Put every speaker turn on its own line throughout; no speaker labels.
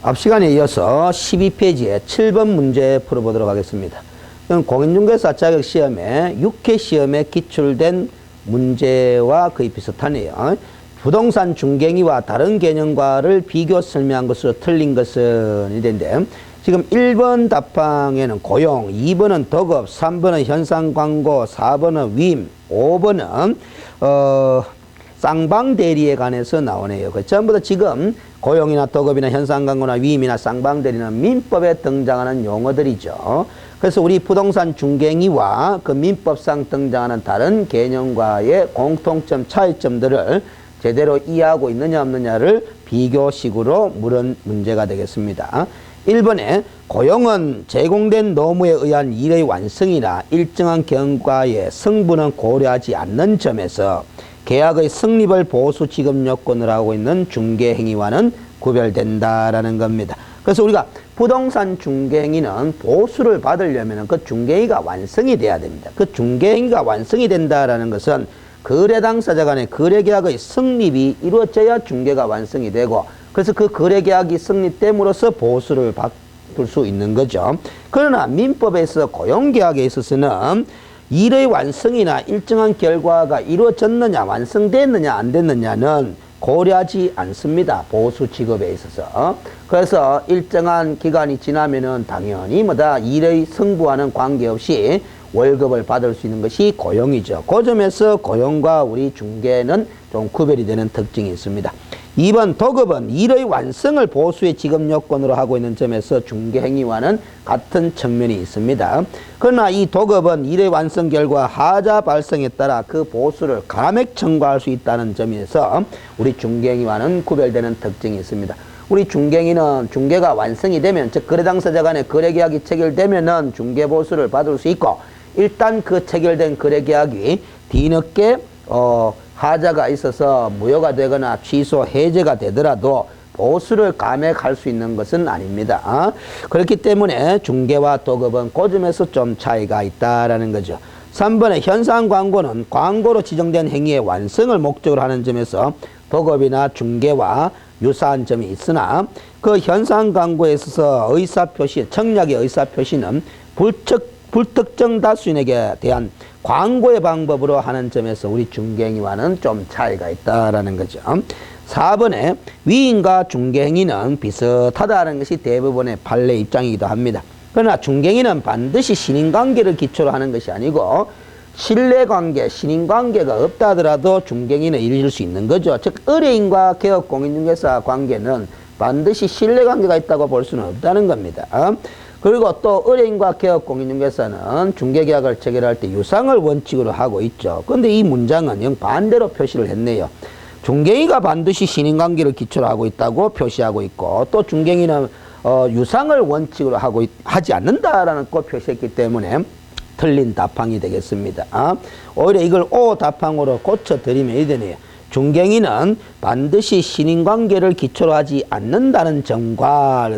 앞 시간에 이어서 12페이지에 7번 문제 풀어보도록 하겠습니다. 공인중개사 자격시험에 6회 시험에 기출된 문제와 거의 비슷하네요. 부동산 중개행위와 다른 개념과를 비교 설명한 것으로 틀린 것은 이런데, 지금 1번 답항에는 고용, 2번은 덕업, 3번은 현상광고, 4번은 위임, 5번은 쌍방대리에 관해서 나오네요. 그 전부 다 지금 고용이나 덕업이나 현상광고나 위임이나 쌍방대리는 민법에 등장하는 용어들이죠. 그래서 우리 부동산 중개행위와 그 민법상 등장하는 다른 개념과의 공통점, 차이점들을 제대로 이해하고 있느냐 없느냐를 비교식으로 물은 문제가 되겠습니다. 1번에 고용은 제공된 노무에 의한 일의 완성이나 일정한 경과의 성분은 고려하지 않는 점에서 계약의 성립을 보수 지급 요건으로 하고 있는 중개행위와는 구별된다라는 겁니다. 그래서 우리가 부동산 중개행위는 보수를 받으려면 그 중개행위가 완성이 돼야 됩니다. 그 중개행위가 완성이 된다라는 것은 거래 당사자 간의 거래계약의 성립이 이루어져야 중개가 완성이 되고, 그래서 그 거래계약이 성립됨으로써 보수를 받을 수 있는 거죠. 그러나 민법에서 고용계약에 있어서는 일의 완성이나 일정한 결과가 이루어졌느냐, 완성됐느냐, 안 됐느냐는 고려하지 않습니다. 보수 지급에 있어서. 그래서 일정한 기간이 지나면은 당연히 일의 성부와는 관계없이 월급을 받을 수 있는 것이 고용이죠. 그 점에서 고용과 우리 중개는 좀 구별이 되는 특징이 있습니다. 2번 덕업은 일의 완성을 보수의 지급 요건으로 하고 있는 점에서 중개행위와는 같은 측면이 있습니다. 그러나 이 덕업은 일의 완성 결과 하자 발생에 따라 그 보수를 감액 청구할 수 있다는 점에서 우리 중개행위와는 구별되는 특징이 있습니다. 우리 중개행위는 중개가 완성이 되면, 즉 거래 당사자 간의 거래계약이 체결되면은 중개보수를 받을 수 있고, 일단 그 체결된 거래계약이 뒤늦게 하자가 있어서 무효가 되거나 취소, 해제가 되더라도 보수를 감액할 수 있는 것은 아닙니다. 그렇기 때문에 중개와 덕업은 그 점에서 좀 차이가 있다라는 거죠. 3번의 현상 광고는 광고로 지정된 행위의 완성을 목적으로 하는 점에서 덕업이나 중개와 유사한 점이 있으나, 그 현상 광고에 있어서 의사표시, 청약의 의사표시는 불특정 다수인에게 대한 광고의 방법으로 하는 점에서 우리 중개행위와는 좀 차이가 있다라는 거죠. 4번에 위임과 중개행위는 비슷하다는 것이 대부분의 판례 입장이기도 합니다. 그러나 중개행위는 반드시 신인관계를 기초로 하는 것이 아니고, 신뢰관계, 신인관계가 없다 하더라도 중개행위는 이루어질 수 있는 거죠. 즉 의뢰인과 개업 공인중개사 관계는 반드시 신뢰관계가 있다고 볼 수는 없다는 겁니다. 그리고 또 의뢰인과 개업 공인중개사는 중개계약을 체결할 때 유상을 원칙으로 하고 있죠. 그런데 이 문장은 영 반대로 표시를 했네요. 중개인가 반드시 신인관계를 기초로 하고 있다고 표시하고 있고, 또 중개인은 유상을 원칙으로 하지 않는다라는 거 표시했기 때문에 틀린 답항이 되겠습니다. 오히려 이걸 O 답항으로 고쳐드리면 이렇게 되네요. 중개인은 반드시 신인관계를 기초로 하지 않는다는 점과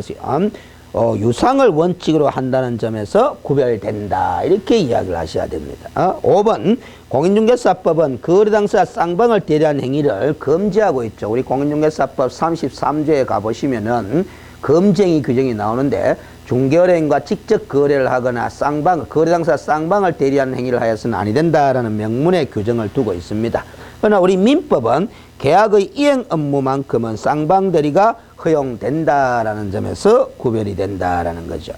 유상을 원칙으로 한다는 점에서 구별된다, 이렇게 이야기를 하셔야 됩니다. 5번 공인중개사법은 거래당사자 쌍방을 대리한 행위를 금지하고 있죠. 우리 공인중개사법 33조에 가보시면은 금지행위 규정이 나오는데, 중개의뢰인과 직접 거래를 하거나 거래당사자 쌍방을 대리하는 행위를 하여서는 아니 된다라는 명문의 규정을 두고 있습니다. 그러나 우리 민법은 계약의 이행 업무만큼은 쌍방대리가 허용된다라는 점에서 구별이 된다라는 거죠.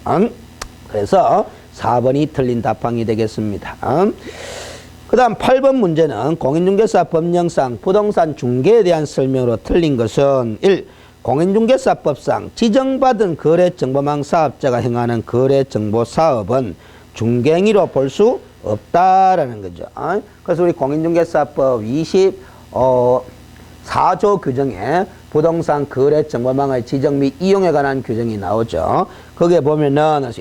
그래서 4번이 틀린 답항이 되겠습니다. 그 다음 8번 문제는 공인중개사 법령상 부동산 중개에 대한 설명으로 틀린 것은 1. 공인중개사법상 지정받은 거래정보망 사업자가 행하는 거래정보사업은 중개행위로 볼 수 없다라는 거죠. 그래서 우리 공인중개사법 24조 규정에 부동산 거래정보망의 지정 및 이용에 관한 규정이 나오죠. 거기에 보면은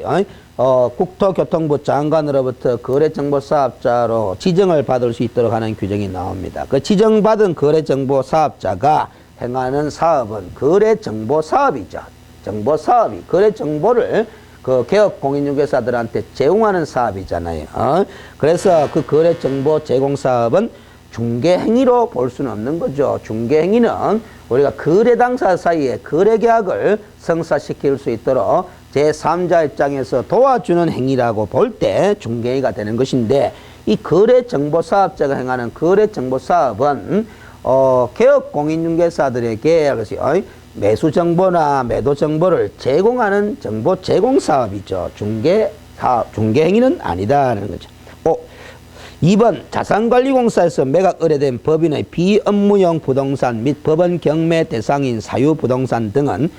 국토교통부 장관으로부터 거래정보사업자로 지정을 받을 수 있도록 하는 규정이 나옵니다. 그 지정받은 거래정보사업자가 행하는 사업은 거래정보사업이죠. 정보사업이 거래정보를 그 개업 공인중개사들한테 제공하는 사업이잖아요. 그래서 그 거래정보 제공사업은 중개행위로 볼 수는 없는 거죠. 중개행위는 우리가 거래 당사 사이에 거래 계약을 성사시킬 수 있도록 제3자 입장에서 도와주는 행위라고 볼 때 중개행위가 되는 것인데, 이 거래정보사업자가 행하는 거래정보사업은 개업공인중개사들에게 매수 정보나 매도 정보를 제공하는 정보 제공 사업이죠. 중개 행위는 아니다라는 거죠. 2번 자산관리공사에서 매각 의뢰된 법인의 비업무용 부동산 및 법원 경매 대상인 사유부동산 등은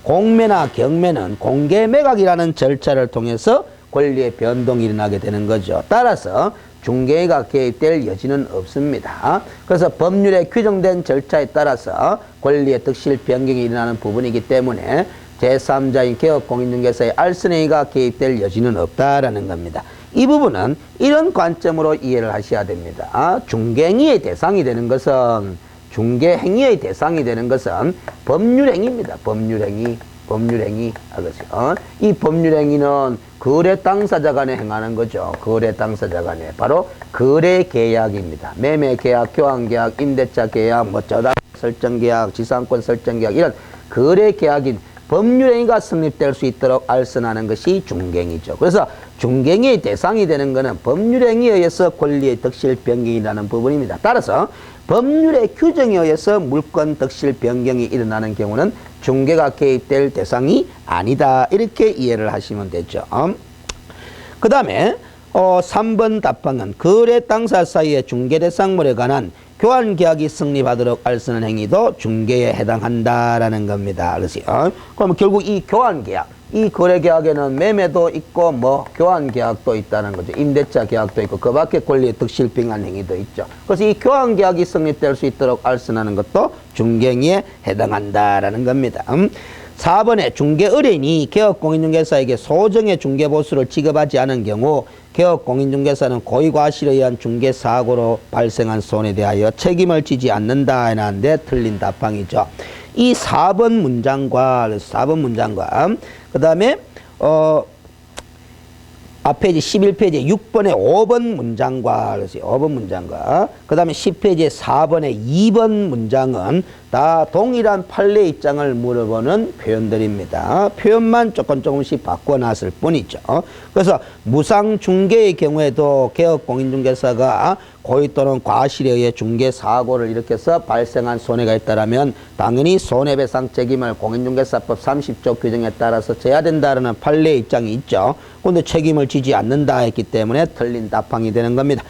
공매나 경매는 공개 매각이라는 절차를 통해서 권리의 변동이 일어나게 되는 거죠. 따라서 중개가 개입될 여지는 없습니다. 그래서 법률에 규정된 절차에 따라서 권리의 득실 변경이 일어나는 부분이기 때문에 제3자인 개업공인중개사의 알선행위가 개입될 여지는 없다라는 겁니다. 이 부분은 이런 관점으로 이해를 하셔야 됩니다. 중개행위의 대상이 되는 것은 중개행위의 대상이 되는 것은 법률행위입니다. 법률행위. 이 법률행위는 거래 당사자 간에 행하는 거죠. 거래 당사자 간에. 바로 거래 계약입니다. 매매 계약, 교환 계약, 임대차 계약, 저당 설정 계약, 지상권 설정 계약, 이런 거래 계약인 법률행위가 성립될 수 있도록 알선하는 것이 중개행위죠. 그래서 중개행위의 대상이 되는 것은 법률행위에 의해서 권리의 득실 변경이라는 부분입니다. 따라서 법률의 규정에 의해서 물권 득실 변경이 일어나는 경우는 중개가 개입될 대상이 아니다. 이렇게 이해를 하시면 되죠. 그 다음에 3번 답방은 거래 당사 사이의 중개 대상물에 관한 교환 계약이 성립하도록 알선하는 행위도 중개에 해당한다라는 겁니다. 그래서 그러면 결국 이 교환 계약, 이 거래 계약에는 매매도 있고 교환 계약도 있다는 거죠. 임대차 계약도 있고 그 밖에 권리의 득실 변경한 행위도 있죠. 그래서 이 교환 계약이 성립될 수 있도록 알선하는 것도 중개행위에 해당한다라는 겁니다. 4번에 중개 의뢰인이 개업공인중개사에게 소정의 중개보수를 지급하지 않은 경우 개업공인중개사는 고의과실에 의한 중개사고로 발생한 손해에 대하여 책임을 지지 않는다 해놨는데 틀린 답방이죠. 이 4번 문장과 그 다음에 앞페이지 11페이지에 6번에 5번 문장과 그 다음에 10페이지에 4번에 2번 문장은 다 동일한 판례 입장을 물어보는 표현들입니다. 표현만 조금씩 바꿔놨을 뿐이죠. 그래서 무상중개의 경우에도 개업공인중개사가 고의 또는 과실에 의해 중개사고를 일으켜서 발생한 손해가 있다면 당연히 손해배상 책임을 공인중개사법 30조 규정에 따라서 져야 된다는 판례 입장이 있죠. 그런데 책임을 지지 않는다 했기 때문에 틀린 답항이 되는 겁니다.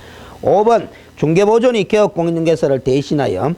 5번 중개보존이 개업공인중개사를 대신하여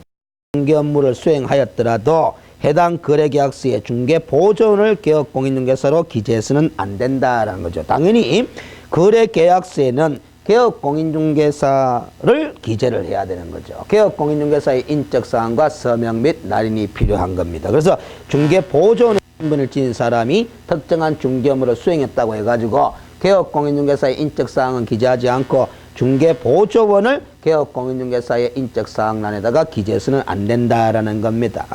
중개 업무를 수행하였더라도 해당 거래계약서에 중개보존을 개업공인중개사로 기재해서는 안 된다라는 거죠. 당연히 거래계약서에는 개업공인중개사를 기재를 해야 되는 거죠. 개업공인중개사의 인적사항과 서명 및 날인이 필요한 겁니다. 그래서 중개보존의 신분을 지닌 사람이 특정한 중개 업무를 수행했다고 해가지고 개업공인중개사의 인적사항은 기재하지 않고 중개보조원을 개업공인중개사의 인적사항란에다가 기재해서는 안 된다라는 겁니다.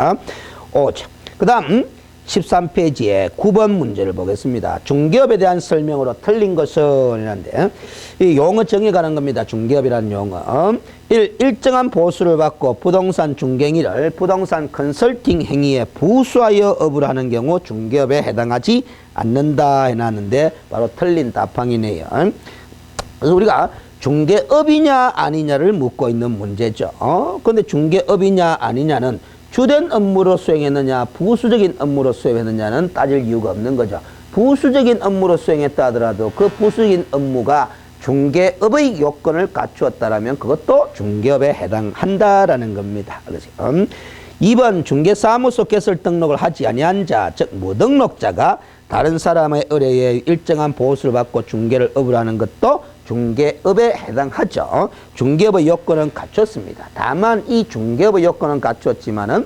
그 다음 13페이지에 9번 문제를 보겠습니다. 중개업에 대한 설명으로 틀린 것은 이란데 이 용어 정의 가는 겁니다. 중개업이라는 용어. 일정한 보수를 받고 부동산 중개행위를 부동산 컨설팅 행위에 부수하여 업을 하는 경우 중개업에 해당하지 않는다 해놨는데 바로 틀린 답항이네요. 그래서 우리가 중개업이냐 아니냐를 묻고 있는 문제죠. 그런데 중개업이냐 아니냐는 주된 업무로 수행했느냐 부수적인 업무로 수행했느냐는 따질 이유가 없는 거죠. 부수적인 업무로 수행했다 하더라도 그 부수적인 업무가 중개업의 요건을 갖추었다면 그것도 중개업에 해당한다라는 겁니다. 그래서 2번 중개사무소 개설 등록을 하지 아니한 자, 즉 무등록자가 다른 사람의 의뢰에 일정한 보수를 받고 중개를 업을 하는 것도 중개업에 해당하죠. 중개업의 요건은 갖췄습니다. 다만 이 중개업의 요건은 갖췄지만은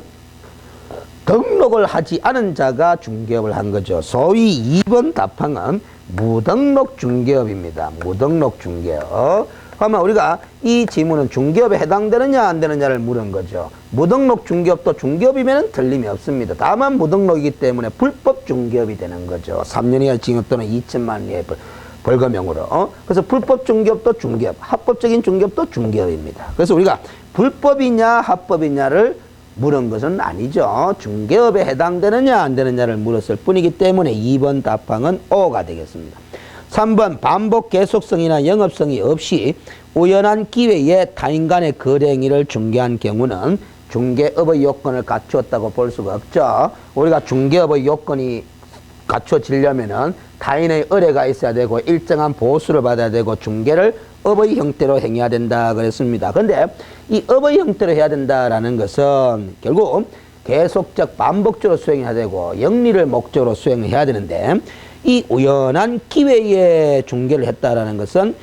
등록을 하지 않은 자가 중개업을 한 거죠. 소위 2번 답항은 무등록 중개업입니다. 무등록 중개업. 그러면 우리가 이 지문은 중개업에 해당되느냐 안 되느냐를 물은 거죠. 무등록 중개업도 중개업이면 틀림이 없습니다. 다만 무등록이기 때문에 불법 중개업이 되는 거죠. 3년 이하 징역 또는 2천만 원 이하의 벌금형으로. 그래서 불법 중개업도 중개업, 합법적인 중개업도 중개업입니다. 그래서 우리가 불법이냐 합법이냐를 물은 것은 아니죠. 중개업에 해당되느냐 안 되느냐를 물었을 뿐이기 때문에 2번 답항은 O가 되겠습니다. 3번 반복 계속성이나 영업성이 없이 우연한 기회에 타인 간의 거래 행위를 중개한 경우는 중개업의 요건을 갖추었다고 볼 수가 없죠. 우리가 중개업의 요건이 갖춰지려면은 타인의 의뢰가 있어야 되고 일정한 보수를 받아야 되고 중개를 업의 형태로 행해야 된다 그랬습니다. 그런데 이 업의 형태로 해야 된다라는 것은 결국 계속적 반복적으로 수행해야 되고 영리를 목적으로 수행해야 되는데 이 우연한 기회에 중개를 했다라는 것은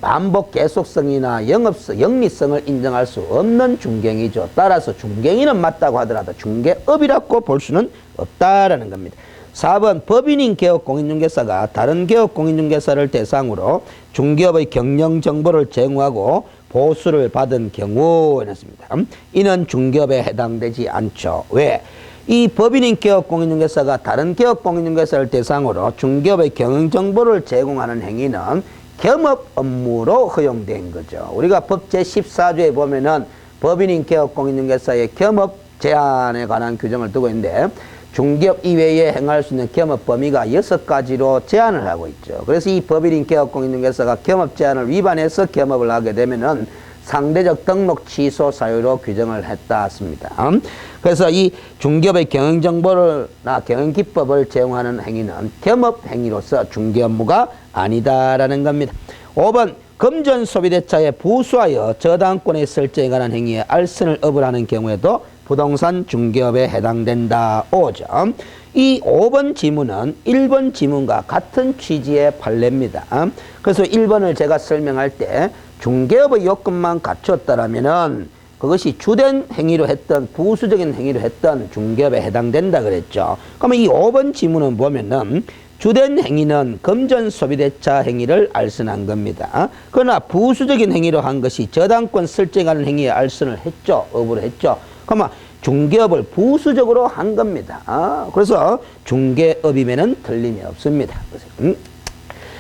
반복 계속성이나 영리성을 인정할 수 없는 중개행위죠. 따라서 중개행위는 맞다고 하더라도 중개업이라고 볼 수는 없다라는 겁니다. 4번 법인인 개업공인중개사가 다른 개업공인중개사를 대상으로 중개업의 경영 정보를 제공하고 보수를 받은 경우 이랬습니다. 이는 중개업에 해당되지 않죠. 왜? 이 법인인 개업공인중개사가 다른 개업공인중개사를 대상으로 중개업의 경영 정보를 제공하는 행위는 겸업 업무로 허용된 거죠. 우리가 법 제14조에 보면은 법인인 개업공인중개사의 겸업 제한에 관한 규정을 두고 있는데 중개업 이외에 행할 수 있는 겸업 범위가 6가지로 제한을 하고 있죠. 그래서 이 법인인 개업공인중개사가 겸업 제한을 위반해서 겸업을 하게 되면은 상대적 등록 취소 사유로 규정을 했습니다. 그래서 이 중개업의 경영정보나 경영기법을 제공하는 행위는 겸업 행위로서 중개 업무가 아니다라는 겁니다. 5번 금전 소비대차에 부수하여 저당권의 설정에 관한 행위에 알선을 업을 하는 경우에도 부동산 중개업에 해당된다. 5점. 이 5번 지문은 1번 지문과 같은 취지의 판례입니다. 그래서 1번을 제가 설명할 때 중개업의 요건만 갖췄다라면은 그것이 주된 행위로 했던 부수적인 행위로 했던 중개업에 해당된다 그랬죠. 그러면 이 5번 지문은 보면은 주된 행위는 금전 소비대차 행위를 알선한 겁니다. 그러나 부수적인 행위로 한 것이 저당권 설정하는 행위에 알선을 했죠. 업을 했죠. 그러면 중개업을 부수적으로 한 겁니다. 그래서 중개업이면은 틀림이 없습니다.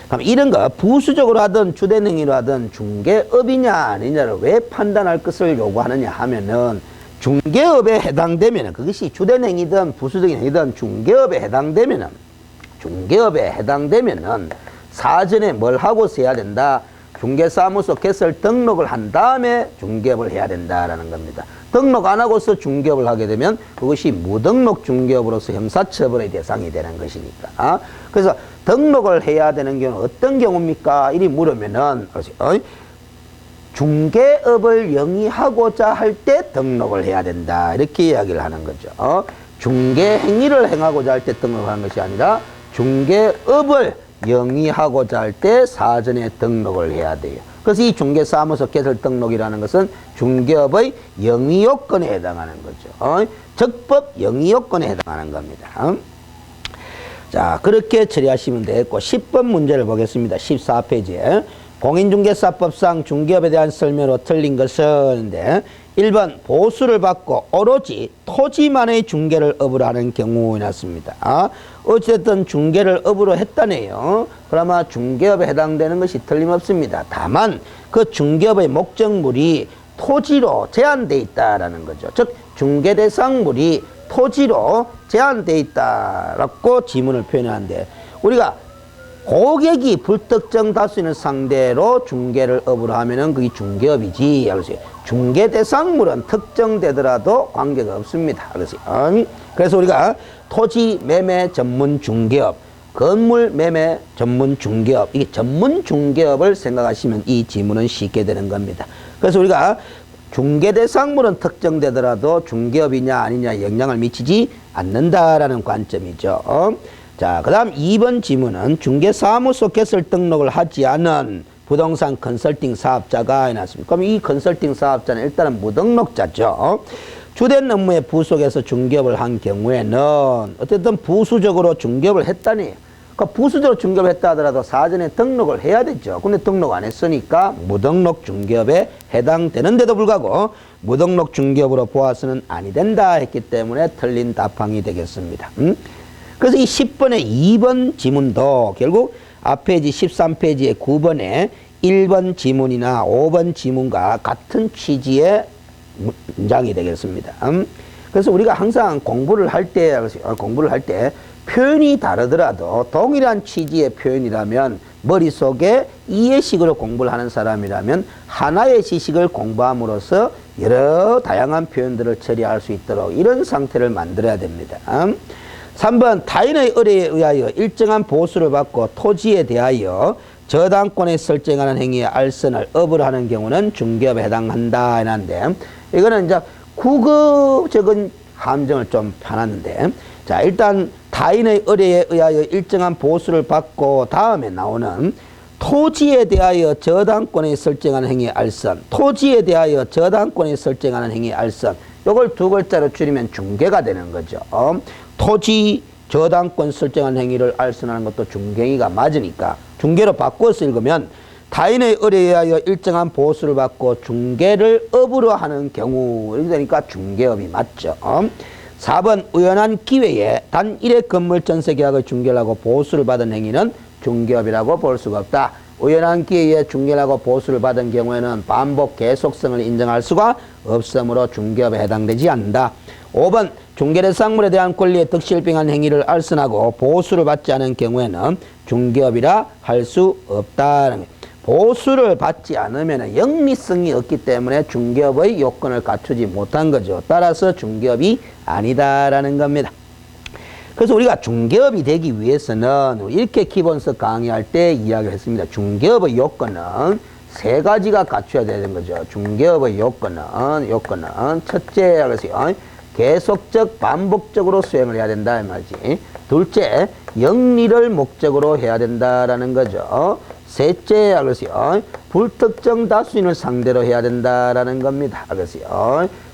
그럼 이런 거 부수적으로 하든 주된 행위로 하든 중개업이냐 아니냐를 왜 판단할 것을 요구하느냐 하면은 중개업에 해당되면은 그것이 주된 행위든 부수적인 행위든 중개업에 해당되면은 사전에 뭘 하고서 해야 된다. 중개사무소 개설 등록을 한 다음에 중개업을 해야 된다라는 겁니다. 등록 안 하고서 중개업을 하게 되면 그것이 무등록 중개업으로서 형사처벌의 대상이 되는 것이니까. 그래서 등록을 해야 되는 경우는 어떤 경우입니까? 이리 물으면은 중개업을 영위하고자 할 때 등록을 해야 된다. 이렇게 이야기를 하는 거죠. 중개 행위를 행하고자 할 때 등록을 하는 것이 아니라 중개업을 영위하고자 할 때 사전에 등록을 해야 돼요. 그래서 이 중개사무소 개설 등록이라는 것은 중개업의 영위요건에 해당하는 거죠. 적법 영위요건에 해당하는 겁니다. 자, 그렇게 처리하시면 되겠고 10번 문제를 보겠습니다. 14페이지에 공인중개사법상 중개업에 대한 설명으로 틀린 것은 1번 보수를 받고 오로지 토지만의 중개를 업으로 하는 경우에 났습니다. 어쨌든 중개를 업으로 했다네요. 그러면 중개업에 해당되는 것이 틀림없습니다. 다만 그 중개업의 목적물이 토지로 제한되어 있다라는 거죠. 즉 중개 대상물이 토지로 제한되어 있다라고 지문을 표현하는데 우리가 고객이 불특정 다수인을 상대로 중개를 업으로 하면은 그게 중개업이지. 중개 대상물은 특정되더라도 관계가 없습니다. 그래서 우리가 토지 매매 전문 중개업, 건물 매매 전문 중개업, 이게 전문 중개업을 생각하시면 이 지문은 쉽게 되는 겁니다. 그래서 우리가 중개 대상물은 특정되더라도 중개업이냐 아니냐 영향을 미치지 않는다라는 관점이죠. 자, 그 다음 2번 지문은 중개사무소 개설 등록을 하지 않은 부동산 컨설팅 사업자가 해놨습니다. 그럼 이 컨설팅 사업자는 일단은 무등록자죠. 주된 업무에 부속해서 중개업을 한 경우에는 어쨌든 부수적으로 중개업을 했다니. 그러니까 부수적으로 중개업을 했다 하더라도 사전에 등록을 해야 되죠. 근데 등록 안 했으니까 무등록 중개업에 해당되는데도 불구하고 무등록 중개업으로 보아서는 아니 된다 했기 때문에 틀린 답항이 되겠습니다. 그래서 이 10번의 2번 지문도 결국 앞페이지 13페이지의 9번에 1번 지문이나 5번 지문과 같은 취지의 문장이 되겠습니다. 그래서 우리가 항상 공부를 할 때 표현이 다르더라도 동일한 취지의 표현이라면 머릿속에 이해식으로 공부를 하는 사람이라면 하나의 지식을 공부함으로써 여러 다양한 표현들을 처리할 수 있도록 이런 상태를 만들어야 됩니다. 3번 타인의 의뢰에 의하여 일정한 보수를 받고 토지에 대하여 저당권에 설정하는 행위의 알선을 업을 하는 경우는 중개업에 해당한다 했는데 이거는 이제 구급적인 함정을 좀 펴놨는데 자 일단 타인의 의뢰에 의하여 일정한 보수를 받고 다음에 나오는 토지에 대하여 저당권에 설정하는 행위의 알선 토지에 대하여 저당권에 설정하는 행위의 알선 이걸 두 글자로 줄이면 중개가 되는 거죠. 토지 저당권 설정한 행위를 알선하는 것도 중개행위가 맞으니까 중개로 바꿔서 읽으면 타인의 의뢰에 의하여 일정한 보수를 받고 중개를 업으로 하는 경우 이렇게 되니까 중개업이 맞죠. 4번 우연한 기회에 단 1회 건물 전세 계약을 중개를 하고 보수를 받은 행위는 중개업이라고 볼 수가 없다. 우연한 기회에 중개를 하고 보수를 받은 경우에는 반복 계속성을 인정할 수가 없으므로 중개업에 해당되지 않는다. 5번 중개대상물에 대한 권리에 득실빙한 행위를 알선하고 보수를 받지 않은 경우에는 중개업이라 할 수 없다는 거예요. 보수를 받지 않으면 영리성이 없기 때문에 중개업의 요건을 갖추지 못한 거죠. 따라서 중개업이 아니다라는 겁니다. 그래서 우리가 중개업이 되기 위해서는 이렇게 기본서 강의할 때 이야기를 했습니다. 중개업의 요건은 세 가지가 갖춰야 되는 거죠. 중개업의 요건은 첫째, 계속적 반복적으로 수행을 해야 된다 이 말이지. 둘째, 영리를 목적으로 해야 된다라는 거죠. 셋째, 불특정 다수인을 상대로 해야 된다라는 겁니다.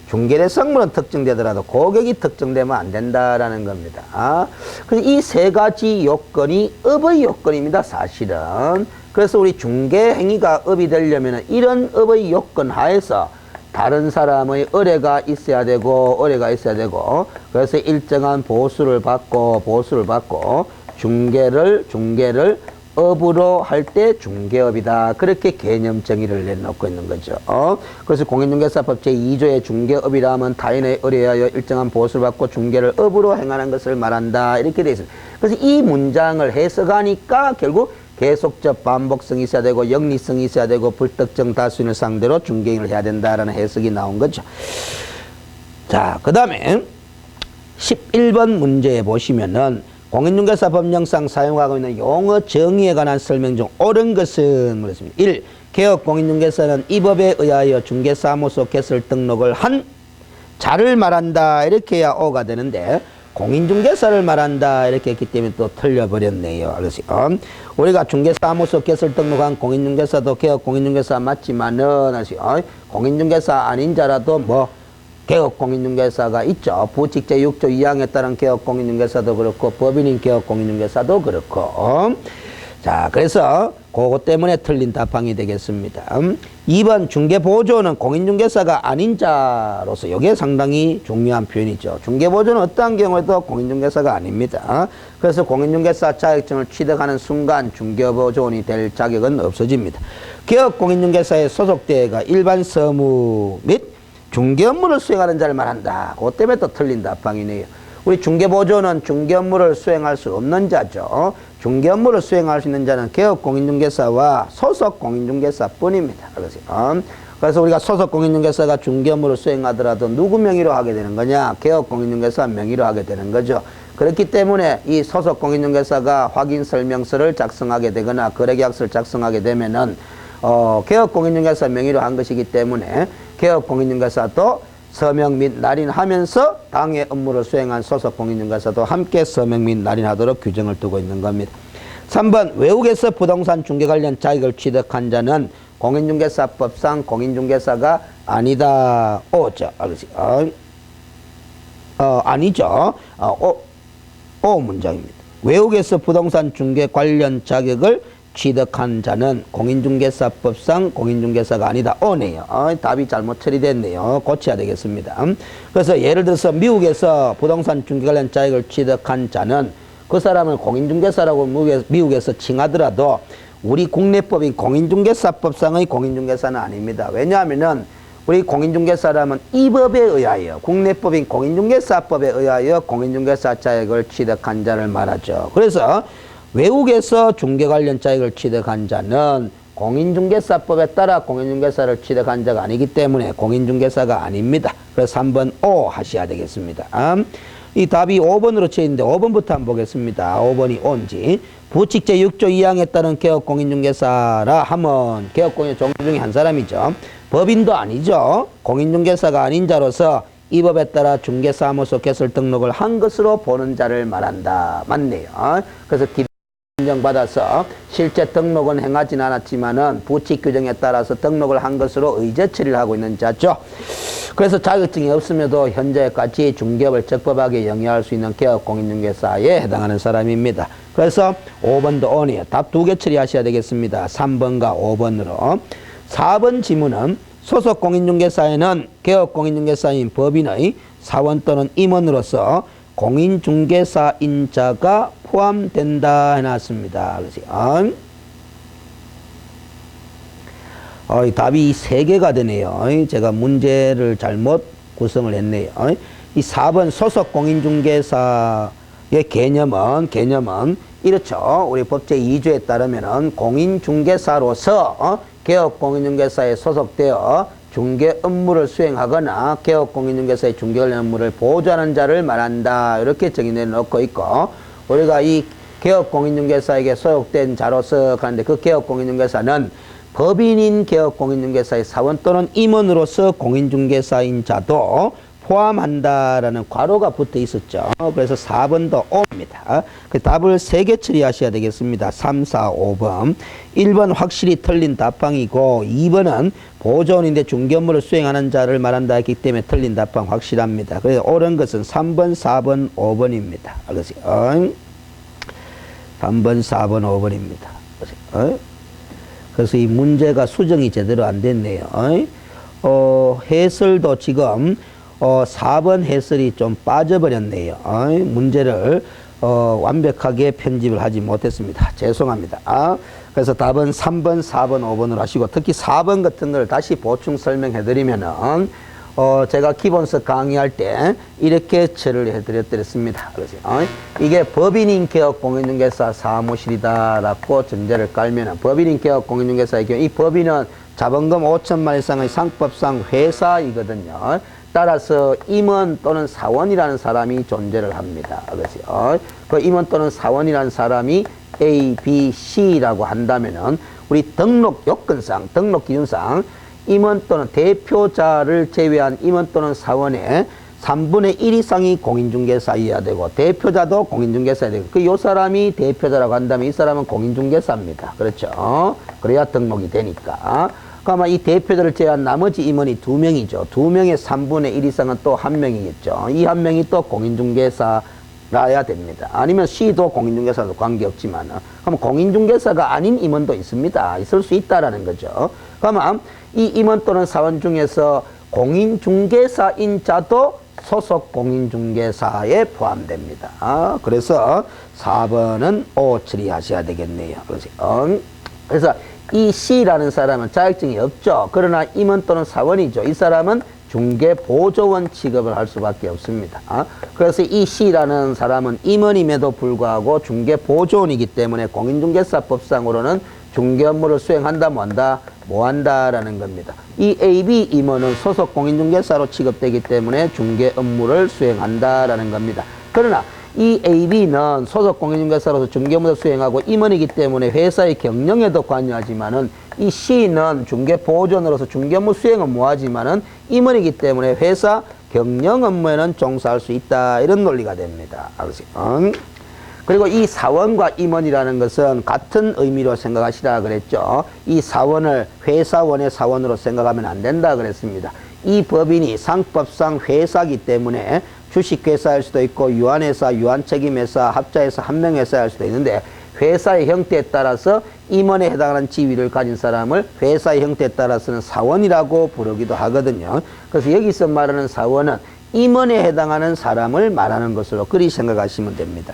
중개대상물은 특정되더라도 고객이 특정되면 안 된다라는 겁니다. 그래서 이 세 가지 요건이 업의 요건입니다, 사실은. 그래서 우리 중개 행위가 업이 되려면 이런 업의 요건 하에서 다른 사람의 의뢰가 있어야 되고 그래서 일정한 보수를 받고 중개를 업으로 할 때 중개업이다. 그렇게 개념 정의를 내놓고 있는 거죠. 그래서 공인중개사법 제2조의 중개업이라 하면 타인의 의뢰하여 일정한 보수를 받고 중개를 업으로 행하는 것을 말한다. 이렇게 되어 있습니다. 그래서 이 문장을 해석하니까 결국 계속적 반복성이 있어야 되고 영리성이 있어야 되고 불특정 다수인을 상대로 중개행위를 해야 된다라는 해석이 나온 거죠. 자, 그 다음에 11번 문제에 보시면은 공인중개사 법령상 사용하고 있는 용어 정의에 관한 설명 중 옳은 것은 그렇습니다. 1. 개업 공인중개사는 이 법에 의하여 중개사무소 개설 등록을 한 자를 말한다. 이렇게 해야 오가 되는데 공인중개사를 말한다. 이렇게 했기 때문에 또 틀려버렸네요. 그래서 우리가 중개사무소 개설 등록한 공인중개사도 개업 공인중개사 맞지만은 공인중개사 아닌 자라도 개업 공인중개사가 있죠. 부칙 제6조 2항에 따른 개업 공인중개사도 그렇고 법인인 개업 공인중개사도 그렇고 자 그래서 그것 때문에 틀린 답항이 되겠습니다. 2번 중개보조는 공인중개사가 아닌 자로서 이게 상당히 중요한 표현이죠. 중개보조는 어떠한 경우에도 공인중개사가 아닙니다. 그래서 공인중개사 자격증을 취득하는 순간 중개보조원이 될 자격은 없어집니다. 개업 공인중개사의 소속대회가 일반 서무 및 중개 업무를 수행하는 자를 말한다. 그것 때문에 또 틀린 답항이네요. 우리 중개보조는 중개 업무를 수행할 수 없는 자죠. 중개 업무를 수행할 수 있는 자는 개업 공인중개사와 소속 공인중개사 뿐입니다. 그래서 우리가 소속 공인중개사가 중개 업무를 수행하더라도 누구 명의로 하게 되는 거냐? 개업 공인중개사 명의로 하게 되는 거죠. 그렇기 때문에 이 소속 공인중개사가 확인 설명서를 작성하게 되거나 거래계약서를 작성하게 되면은 개업 공인중개사 명의로 한 것이기 때문에 개업 공인중개사도 서명 및 날인하면서 당해 업무를 수행한 소속 공인중개사도 함께 서명 및 날인하도록 규정을 두고 있는 겁니다. 3번 외국에서 부동산 중개 관련 자격을 취득한 자는 공인중개사법상 공인중개사가 아니다. 오죠. 아니죠. 오 문장입니다. 외국에서 부동산 중개 관련 자격을 취득한 자는 공인중개사법상 공인중개사가 아니다. 오네요. 답이 잘못 처리됐네요. 고쳐야 되겠습니다. 그래서 예를 들어서 미국에서 부동산 중개 관련 자격을 취득한 자는 그 사람을 공인중개사라고 미국에서 칭하더라도 우리 국내법인 공인중개사법상의 공인중개사는 아닙니다. 왜냐하면은 우리 공인중개사라면 이 법에 의하여 국내법인 공인중개사법에 의하여 공인중개사 자격을 취득한 자를 말하죠. 그래서 외국에서 중개 관련 자격을 취득한 자는 공인중개사법에 따라 공인중개사를 취득한 자가 아니기 때문에 공인중개사가 아닙니다. 그래서 3번 O 하셔야 되겠습니다. 이 답이 5번으로 채있는데 5번부터 한번 보겠습니다. 5번이 O인지. 부칙 제6조 2항에 따른 개업공인중개사라 하면 개업공인 종류 중에 한 사람이죠. 법인도 아니죠. 공인중개사가 아닌 자로서 이 법에 따라 중개사무소 개설 등록을 한 것으로 보는 자를 말한다. 맞네요. 그래서 인정받아서 실제 등록은 행하진 않았지만은 부칙 규정에 따라서 등록을 한 것으로 의제 처리를 하고 있는 자죠. 그래서 자격증이 없음에도 현재까지 중개업을 적법하게 영위할 수 있는 개업공인중개사에 해당하는 사람입니다. 그래서 5번도 On이에요. 답 2개 처리하셔야 되겠습니다. 3번과 5번으로. 4번 지문은 소속 공인중개사에는 개업공인중개사인 법인의 사원 또는 임원으로서 공인중개사인자가 포함된다 해놨습니다. 답이 3개가 되네요. 제가 문제를 잘못 구성을 했네요. 이 4번 소속 공인중개사의 개념은 이렇죠. 우리 법제 2조에 따르면은 공인중개사로서 개업공인중개사에 소속되어 중개 업무를 수행하거나 개업공인중개사의 중개 관련 업무를 보조하는 자를 말한다. 이렇게 정의해 놓고 있고, 우리가 이 개업공인중개사에게 소속된 자로서 하는데 그 개업공인중개사는 법인인 개업공인중개사의 사원 또는 임원으로서 공인중개사인 자도 포함한다라는 괄호가 붙어 있었죠. 그래서 4번도 O입니다. 그 답을 3개 처리하셔야 되겠습니다. 3, 4, 5번. 1번 확실히 틀린 답방이고 2번은 보조원인데 중개 업무를 수행하는 자를 말한다 했기 때문에 틀린 답방 확실합니다. 그래서 옳은 것은 3번, 4번, 5번입니다. 알겠어요? 3번, 4번, 5번입니다. 그래서 이 문제가 수정이 제대로 안 됐네요. 해설도 지금 4번 해설이 좀 빠져버렸네요. 문제를 완벽하게 편집을 하지 못했습니다. 죄송합니다. 그래서 답은 3번, 4번, 5번으로 하시고, 특히 4번 같은 걸 다시 보충 설명해 드리면은 제가 기본서 강의할 때 이렇게 처리를 해드렸습니다. 그래서 이게 법인인 개업공인중개사 사무실이다라고 전제를 깔면은 법인인 개업공인중개사의 경우 이 법인은 자본금 5천만 이상의 상법상 회사이거든요. 따라서 임원 또는 사원이라는 사람이 존재를 합니다. 그래서 그 임원 또는 사원이라는 사람이 A, B, C라고 한다면은 우리 등록 요건상, 등록 기준상 임원 또는 대표자를 제외한 임원 또는 사원의 3분의 1 이상이 공인중개사여야 되고 대표자도 공인중개사여야 되고 그 요 사람이 대표자라고 한다면 이 사람은 공인중개사입니다. 그렇죠? 그래야 등록이 되니까. 그러면 이 대표자를 제외한 나머지 임원이 2명이죠. 2명의 3분의 1 이상은 또 1명이겠죠. 이 1명이 또 공인중개사라야 됩니다. 아니면 C도 공인중개사도 관계없지만 그럼 공인중개사가 아닌 임원도 있습니다. 있을 수 있다라는 거죠. 그러면 이 임원 또는 사원 중에서 공인중개사인 자도 소속 공인중개사에 포함됩니다. 그래서 4번은 O 처리하셔야 되겠네요. 그래서 이 C라는 사람은 자격증이 없죠. 그러나 임원 또는 사원이죠. 이 사람은 중개보조원 취급을 할 수밖에 없습니다. 그래서 이 C라는 사람은 임원임에도 불구하고 중개보조원이기 때문에 공인중개사법상으로는 중개 업무를 수행한다 뭐 한다라는 겁니다. 이 AB 임원은 소속 공인중개사로 취급되기 때문에 중개 업무를 수행한다라는 겁니다. 그러나 이 AB는 소속 공인중개사로서 중개 업무를 수행하고 임원이기 때문에 회사의 경영에도 관여하지만은 이 C는 중개 보조원으로서 중개 업무 수행은 뭐하지만은 임원이기 때문에 회사 경영 업무에는 종사할 수 있다, 이런 논리가 됩니다. 그리고 이 사원과 임원이라는 것은 같은 의미로 생각하시라 그랬죠. 이 사원을 회사원의 사원으로 생각하면 안 된다 그랬습니다. 이 법인이 상법상 회사이기 때문에 주식회사일 수도 있고 유한회사, 유한책임회사, 합자회사, 한명회사일 수도 있는데 회사의 형태에 따라서 임원에 해당하는 지위를 가진 사람을 회사의 형태에 따라서는 사원이라고 부르기도 하거든요. 그래서 여기서 말하는 사원은 임원에 해당하는 사람을 말하는 것으로 그리 생각하시면 됩니다.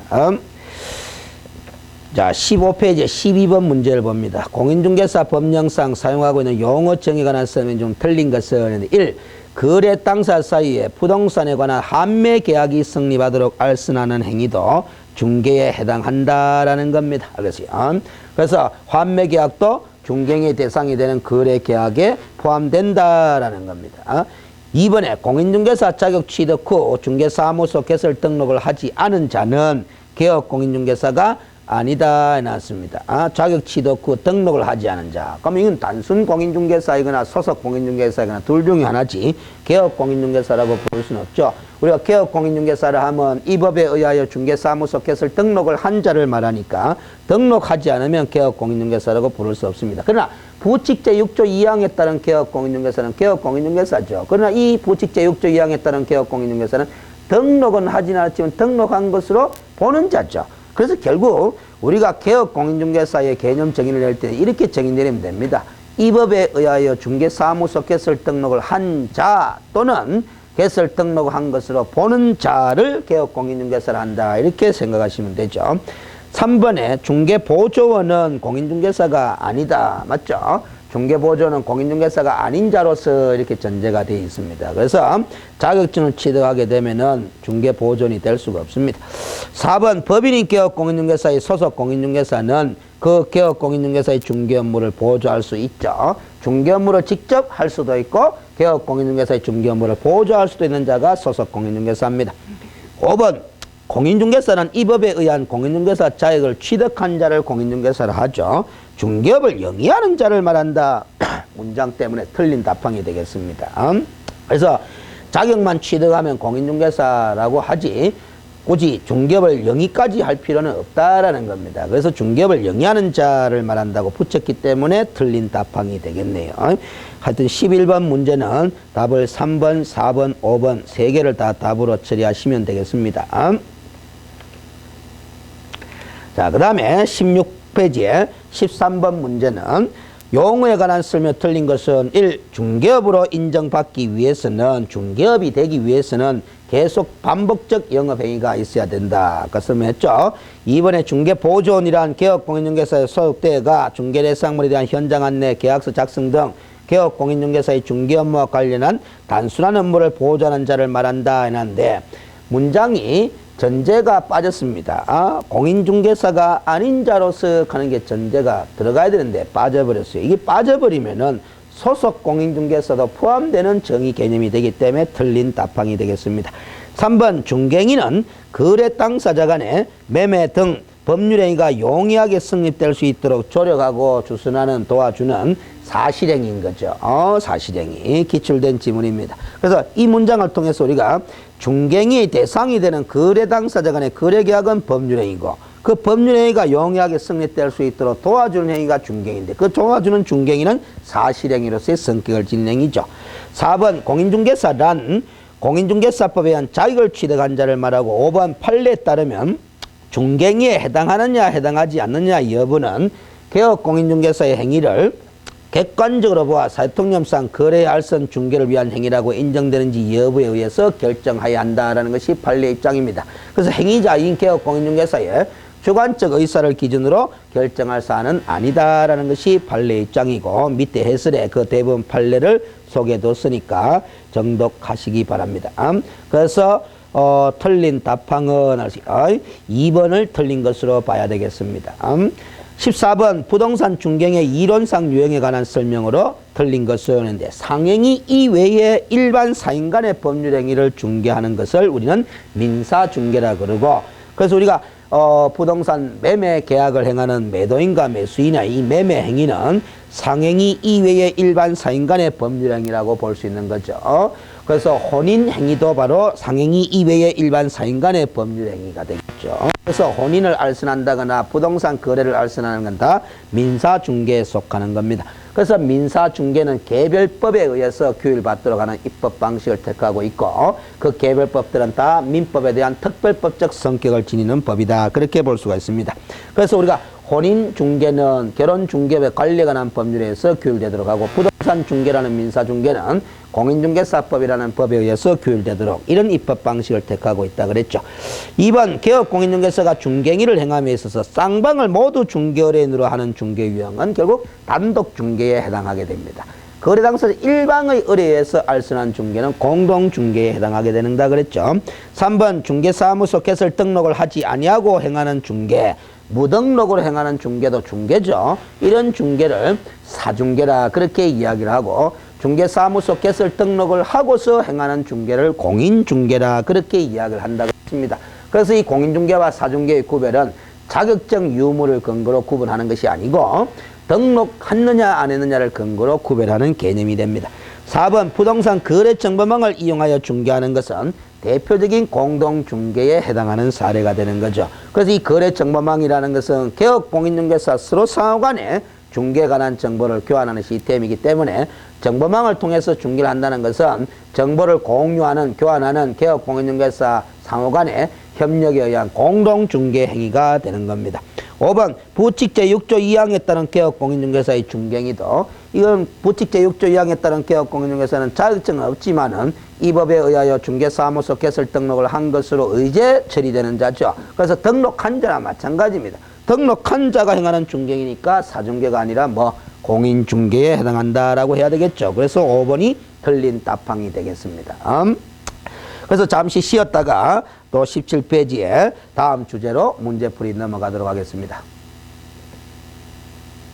자, 15페이지 12번 문제를 봅니다. 공인중개사 법령상 사용하고 있는 용어 정의에 관한 설명 중 틀린 것은 1. 거래 당사 사이에 부동산에 관한 환매 계약이 성립하도록 알선하는 행위도 중개에 해당한다라는 겁니다. 알겠어요? 그래서 환매 계약도 중개의 대상이 되는 거래 계약에 포함된다라는 겁니다. 2번에 공인중개사 자격 취득 후 중개사무소 개설 등록을 하지 않은 자는 개업 공인중개사가 아니다 해놨습니다. 자격 취득 후 등록을 하지 않은 자. 그럼 이건 단순 공인중개사이거나 소속 공인중개사이거나 둘 중에 하나지 개업 공인중개사라고 부를 수는 없죠. 우리가 개업 공인중개사를 하면 이 법에 의하여 중개사무소 개설 등록을 한 자를 말하니까 등록하지 않으면 개업 공인중개사라고 부를 수 없습니다. 그러나 부칙제 6조 2항에 따른 개업 공인중개사는 개업 공인중개사죠. 그러나 이 부칙제 6조 2항에 따른 개업 공인중개사는 등록은 하진 않았지만 등록한 것으로 보는 자죠. 그래서 결국 우리가 개업 공인중개사의 개념 정의를 낼 때 이렇게 정의 내리면 됩니다. 이 법에 의하여 중개사무소 개설 등록을 한 자 또는 개설 등록을 한 것으로 보는 자를 개업 공인중개사를 한다. 이렇게 생각하시면 되죠. 3번에 중개보조원은 공인중개사가 아니다. 맞죠? 중개보조원은 공인중개사가 아닌 자로서 이렇게 전제가 되어 있습니다. 그래서 자격증을 취득하게 되면은 중개보조원이 될 수가 없습니다. 4번 법인인 개업 공인중개사의 소속 공인중개사는 그 개업 공인중개사의 중개 업무를 보조할 수 있죠. 중개 업무를 직접 할 수도 있고 개업 공인중개사의 중개 업무를 보조할 수도 있는 자가 소속 공인중개사입니다. 5번 공인중개사는 이 법에 의한 공인중개사 자격을 취득한 자를 공인중개사를 하죠. 중개업을 영위하는 자를 말한다. 문장 때문에 틀린 답항이 되겠습니다. 그래서 자격만 취득하면 공인중개사라고 하지 굳이 중개업을 영위까지 할 필요는 없다라는 겁니다. 그래서 중개업을 영위하는 자를 말한다고 붙였기 때문에 틀린 답항이 되겠네요. 하여튼 11번 문제는 답을 3번, 4번, 5번 세 개를 다 답으로 처리하시면 되겠습니다. 자, 그 다음에 16페이지에 13번 문제는 용어에 관한 설명 틀린 것은 1. 중개업으로 인정받기 위해서는 중개업이 되기 위해서는 계속 반복적 영업행위가 있어야 된다. 아까 설명했죠. 2번에 중개보조원이란 개업공인중개사의 소속대가 중개대상물에 대한 현장 안내, 계약서 작성 등 개업공인중개사의 중개 업무와 관련한 단순한 업무를 보조하는 자를 말한다 했는데 문장이 전제가 빠졌습니다. 공인중개사가 아닌 자로서 하는 게 전제가 들어가야 되는데 빠져버렸어요. 이게 빠져버리면은 소속 공인중개사도 포함되는 정의 개념이 되기 때문에 틀린 답항이 되겠습니다. 3번 중개인은 거래 당사자 간의 매매 등 법률행위가 용이하게 성립될 수 있도록 조력하고 주선하는 도와주는 사실행위인 거죠. 사실행위. 기출된 지문입니다. 그래서 이 문장을 통해서 우리가 중개인의 대상이 되는 거래 당사자 간의 거래계약은 법률행위고 그 법률행위가 용이하게 성립될 수 있도록 도와주는 행위가 중개인인데 그 도와주는 중개인은 사실행위로서의 성격을 지닌 행위죠. 4번 공인중개사란 공인중개사법에 의한 자격을 취득한 자를 말하고 5번 판례에 따르면 중개인에 해당하느냐 해당하지 않느냐 여부는 개업 공인중개사의 행위를 객관적으로 보아 사회통념상 거래 알선 중개를 위한 행위라고 인정되는지 여부에 의해서 결정해야 한다라는 것이 판례 입장입니다. 그래서 행위자인 개업 공인중개사의 주관적 의사를 기준으로 결정할 사안은 아니다라는 것이 판례 입장이고 밑에 해설에 그 대부분 판례를 소개해뒀으니까 정독하시기 바랍니다. 그래서 틀린 답항은 2번을 틀린 것으로 봐야 되겠습니다. 14번 부동산 중개의 이론상 유형에 관한 설명으로 틀린 것이었는데 상행위 이외에 일반 사인 간의 법률 행위를 중개하는 것을 우리는 민사중개라 그러고 그래서 우리가 부동산 매매 계약을 행하는 매도인과 매수인의 이 매매 행위는 상행위 이외의 일반 사인 간의 법률 행위라고 볼 수 있는 거죠. 그래서 혼인 행위도 바로 상행위 이외의 일반 사인 간의 법률 행위가 되겠죠. 그래서 혼인을 알선한다거나 부동산 거래를 알선하는 건 다 민사중개에 속하는 겁니다. 그래서 민사중개는 개별법에 의해서 규율받도록 하는 입법 방식을 택하고 있고 그 개별법들은 다 민법에 대한 특별법적 성격을 지니는 법이다. 그렇게 볼 수가 있습니다. 그래서 우리가 혼인중개는 결혼중개에 관련한 법률에서 규율되도록 하고 부동산 부동산 중개라는 민사 중개는 공인중개사법이라는 법에 의해서 규율되도록 이런 입법 방식을 택하고 있다 그랬죠. 2번 개업 공인중개사가 중개행위를 행함에 있어서 쌍방을 모두 중개 의뢰인으로 하는 중개 유형은 결국 단독 중개에 해당하게 됩니다. 거래 당사자 일방의 의뢰에서 알선한 중개는 공동 중개에 해당하게 된다 그랬죠. 3번 중개사무소 개설 등록을 하지 아니하고 행하는 중개, 무등록으로 행하는 중개도 중개죠. 이런 중개를 사중개라 그렇게 이야기를 하고, 중개사무소 개설 등록을 하고서 행하는 중개를 공인중개라 그렇게 이야기를 한다고 했습니다. 그래서 이 공인중개와 사중개의 구별은 자격증 유무를 근거로 구분하는 것이 아니고 등록했느냐 안 했느냐를 근거로 구별하는 개념이 됩니다. 4번 부동산 거래 정보망을 이용하여 중개하는 것은 대표적인 공동중개에 해당하는 사례가 되는 거죠. 그래서 이 거래 정보망이라는 것은 개업 공인중개사 서로 상호간에 중개에 관한 정보를 교환하는 시스템이기 때문에 정보망을 통해서 중개를 한다는 것은 정보를 공유하는, 교환하는 개업 공인중개사 상호간의 협력에 의한 공동중개 행위가 되는 겁니다. 5번 부칙 제6조 2항에 따른 개업 공인중개사의 중개행위도, 이건 부칙 제6조 2항에 따른 개업 공인중개사는 자격증은 없지만은 이 법에 의하여 중개사무소 개설 등록을 한 것으로 의제 처리되는 자죠. 그래서 등록한 자나 마찬가지입니다. 등록한 자가 행하는 중개이니까 사중개가 아니라 공인중개에 해당한다라고 해야 되겠죠. 그래서 5번이 틀린 답항이 되겠습니다. 그래서 잠시 쉬었다가 또 17페이지에 다음 주제로 문제풀이 넘어가도록 하겠습니다.